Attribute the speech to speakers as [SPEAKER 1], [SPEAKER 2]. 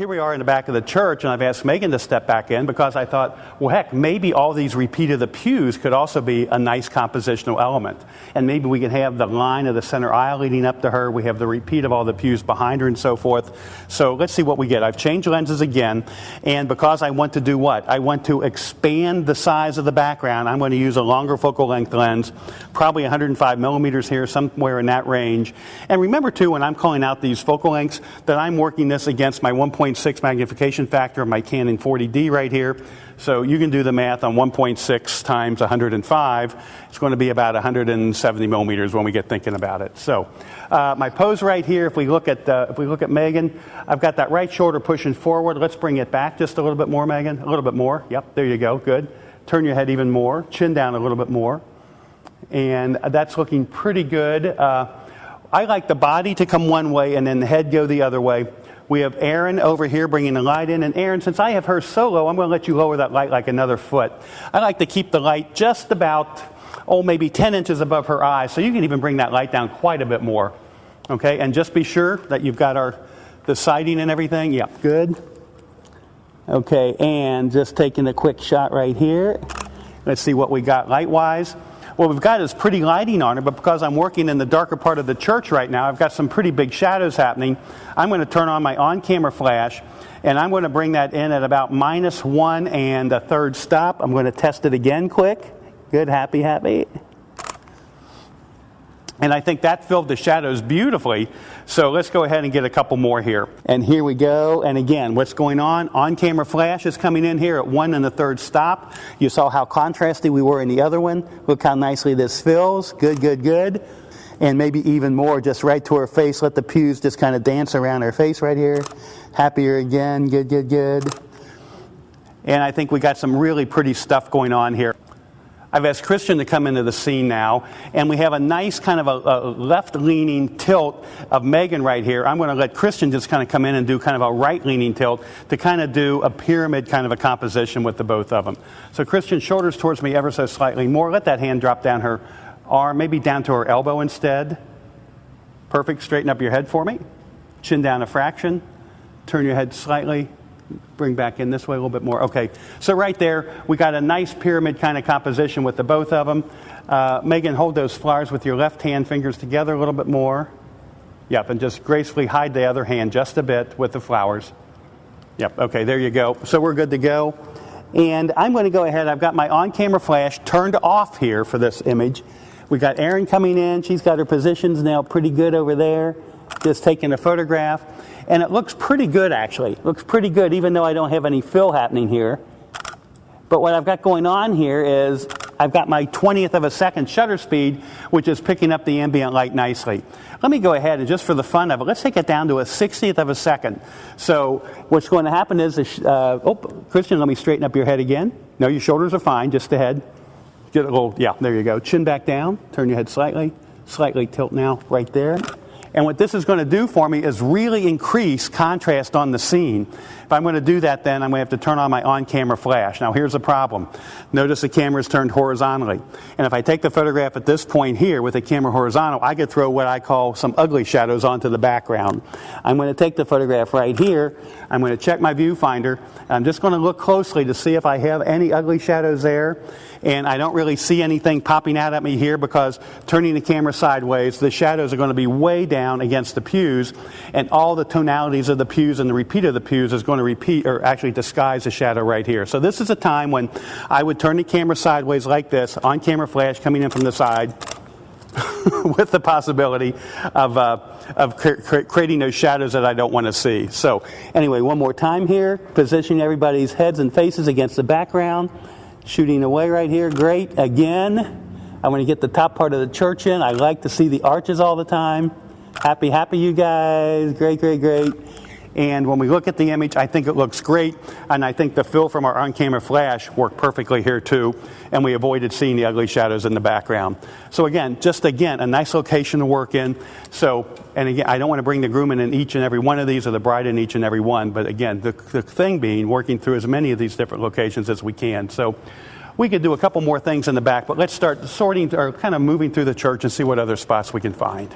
[SPEAKER 1] Here we are in the back of the church, and I've asked Megan to step back in because I thought, well, heck, maybe all these repeat of the pews could also be a nice compositional element. And maybe we can have the line of the center aisle leading up to her. We have the repeat of all the pews behind her and so forth. So let's see what we get. I've changed lenses again, and because I want to do what? I want to expand the size of the background. I'm going to use a longer focal length lens, probably 105 millimeters here, somewhere in that range. And remember, too, when I'm calling out these focal lengths, that I'm working this against my 1.6 magnification factor of my Canon 40D right here. So you can do the math on 1.6 times 105. It's going to be about 170 millimeters when we get thinking about it. So my pose right here, if we look at Megan, I've got that right shoulder pushing forward. Let's bring it back just a little bit more, Megan. A little bit more. Yep, there you go. Good. Turn your head even more. Chin down a little bit more. And that's looking pretty good. I like the body to come one way and then the head go the other way. We have Erin over here bringing the light in. And Erin, since I have her so low, I'm going to let you lower that light like another foot. I like to keep the light just about, maybe 10 inches above her eyes. So you can even bring that light down quite a bit more. Okay, and just be sure that you've got the sighting and everything. Yep, good. Okay, and just taking a quick shot right here. Let's see what we got light-wise. What we've got is pretty lighting on her, but because I'm working in the darker part of the church right now, I've got some pretty big shadows happening. I'm going to turn on my on-camera flash, and I'm going to bring that in at about -1 and a third stop. I'm going to test it again quick. Good, happy. And I think that filled the shadows beautifully. So let's go ahead and get a couple more here. And here we go. And again, what's going on? On-camera flash is coming in here at 1 and the third stop. You saw how contrasty we were in the other one. Look how nicely this fills. Good. And maybe even more, just right to her face. Let the pews just kind of dance around her face right here. Happier again. Good. And I think we got some really pretty stuff going on here. I've asked Christian to come into the scene now, and we have a nice kind of a left-leaning tilt of Megan right here. I'm going to let Christian just kind of come in and do kind of a right-leaning tilt to kind of do a pyramid kind of a composition with the both of them. So Christian, shoulders towards me ever so slightly more. Let that hand drop down her arm, maybe down to her elbow instead. Perfect. Straighten up your head for me. Chin down a fraction. Turn your head slightly. Bring back in this way a little bit more. Okay, so right there, we got a nice pyramid kind of composition with the both of them. Megan, hold those flowers with your left hand fingers together a little bit more. Yep, and just gracefully hide the other hand just a bit with the flowers. Yep, okay, there you go. So we're good to go. And I'm going to go ahead. I've got my on-camera flash turned off here for this image. We got Erin coming in. She's got her positions now pretty good over there. Just taking a photograph. And it looks pretty good, actually. It looks pretty good, even though I don't have any fill happening here. But what I've got going on here is I've got my 20th of a second shutter speed, which is picking up the ambient light nicely. Let me go ahead and just for the fun of it, let's take it down to a 60th of a second. So what's going to happen is, Christian, let me straighten up your head again. No, your shoulders are fine, just the head. Get a little, yeah, there you go. Chin back down, turn your head slightly tilt now, right there. And what this is going to do for me is really increase contrast on the scene. If I'm going to do that, then I'm going to have to turn on my on-camera flash. Now, here's the problem. Notice the camera is turned horizontally. And if I take the photograph at this point here with the camera horizontal, I could throw what I call some ugly shadows onto the background. I'm going to take the photograph right here. I'm going to check my viewfinder. I'm just going to look closely to see if I have any ugly shadows there. And I don't really see anything popping out at me here because turning the camera sideways, the shadows are going to be way down against the pews, and all the tonalities of the pews and the repeat of the pews is going to repeat or actually disguise the shadow right here. So this is a time when I would turn the camera sideways like this, on camera flash coming in from the side, with the possibility of creating those shadows that I don't want to see. So anyway, one more time here, positioning everybody's heads and faces against the background. Shooting away right here. Great. Again, I want to get the top part of the church in. I like to see the arches all the time. Happy, you guys. Great. And when we look at the image, I think it looks great. And I think the fill from our on-camera flash worked perfectly here too. And we avoided seeing the ugly shadows in the background. So again, a nice location to work in. So, and again, I don't want to bring the groom in each and every one of these or the bride in each and every one. But again, the thing being working through as many of these different locations as we can. So we could do a couple more things in the back, but let's start sorting or kind of moving through the church and see what other spots we can find.